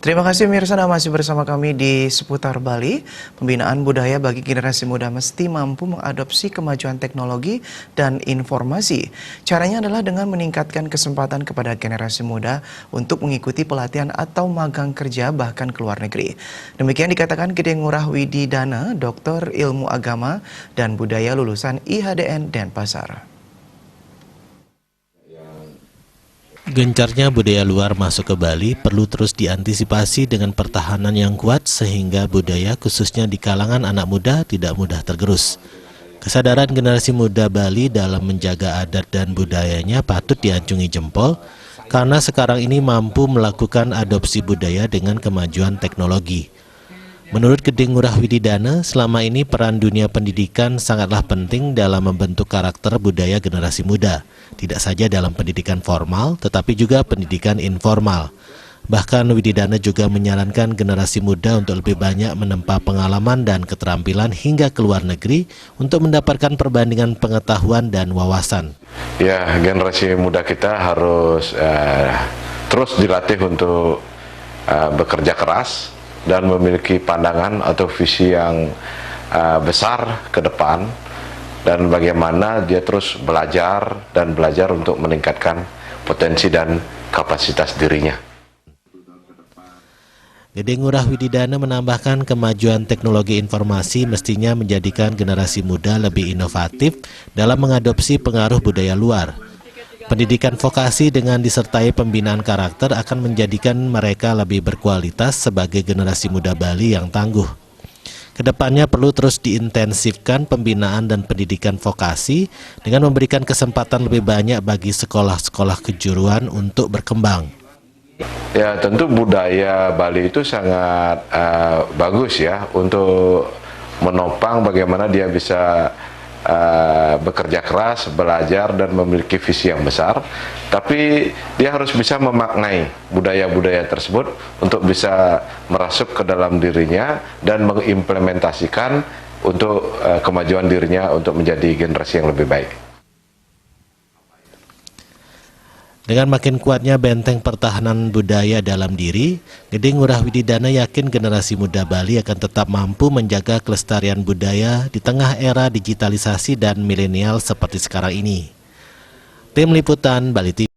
Terima kasih Mirsa, Anda masih bersama kami di Seputar Bali. Pembinaan budaya bagi generasi muda mesti mampu mengadopsi kemajuan teknologi dan informasi. Caranya adalah dengan meningkatkan kesempatan kepada generasi muda untuk mengikuti pelatihan atau magang kerja bahkan ke luar negeri. Demikian dikatakan Gede Ngurah Wididana, Doktor Ilmu Agama dan Budaya lulusan IHDN Denpasar. Gencarnya budaya luar masuk ke Bali perlu terus diantisipasi dengan pertahanan yang kuat sehingga budaya khususnya di kalangan anak muda tidak mudah tergerus. Kesadaran generasi muda Bali dalam menjaga adat dan budayanya patut diacungi jempol karena sekarang ini mampu melakukan adopsi budaya dengan kemajuan teknologi. Menurut Gede Ngurah Wididana, selama ini peran dunia pendidikan sangatlah penting dalam membentuk karakter budaya generasi muda. Tidak saja dalam pendidikan formal, tetapi juga pendidikan informal. Bahkan Wididana juga menyarankan generasi muda untuk lebih banyak menempa pengalaman dan keterampilan hingga ke luar negeri untuk mendapatkan perbandingan pengetahuan dan wawasan. Ya, generasi muda kita harus terus dilatih untuk bekerja keras dan memiliki pandangan atau visi yang besar ke depan, dan bagaimana dia terus belajar untuk meningkatkan potensi dan kapasitas dirinya. Gede Ngurah Wididana menambahkan kemajuan teknologi informasi mestinya menjadikan generasi muda lebih inovatif dalam mengadopsi pengaruh budaya luar. Pendidikan vokasi dengan disertai pembinaan karakter akan menjadikan mereka lebih berkualitas sebagai generasi muda Bali yang tangguh. Kedepannya perlu terus diintensifkan pembinaan dan pendidikan vokasi dengan memberikan kesempatan lebih banyak bagi sekolah-sekolah kejuruan untuk berkembang. Ya, tentu budaya Bali itu sangat bagus ya untuk menopang bagaimana dia bisa bekerja keras, belajar dan memiliki visi yang besar, tapi dia harus bisa memaknai budaya-budaya tersebut untuk bisa merasuk ke dalam dirinya dan mengimplementasikan untuk kemajuan dirinya untuk menjadi generasi yang lebih baik. Dengan makin kuatnya benteng pertahanan budaya dalam diri, Gede Ngurah Wididana yakin generasi muda Bali akan tetap mampu menjaga kelestarian budaya di tengah era digitalisasi dan milenial seperti sekarang ini. Tim Liputan Bali TV.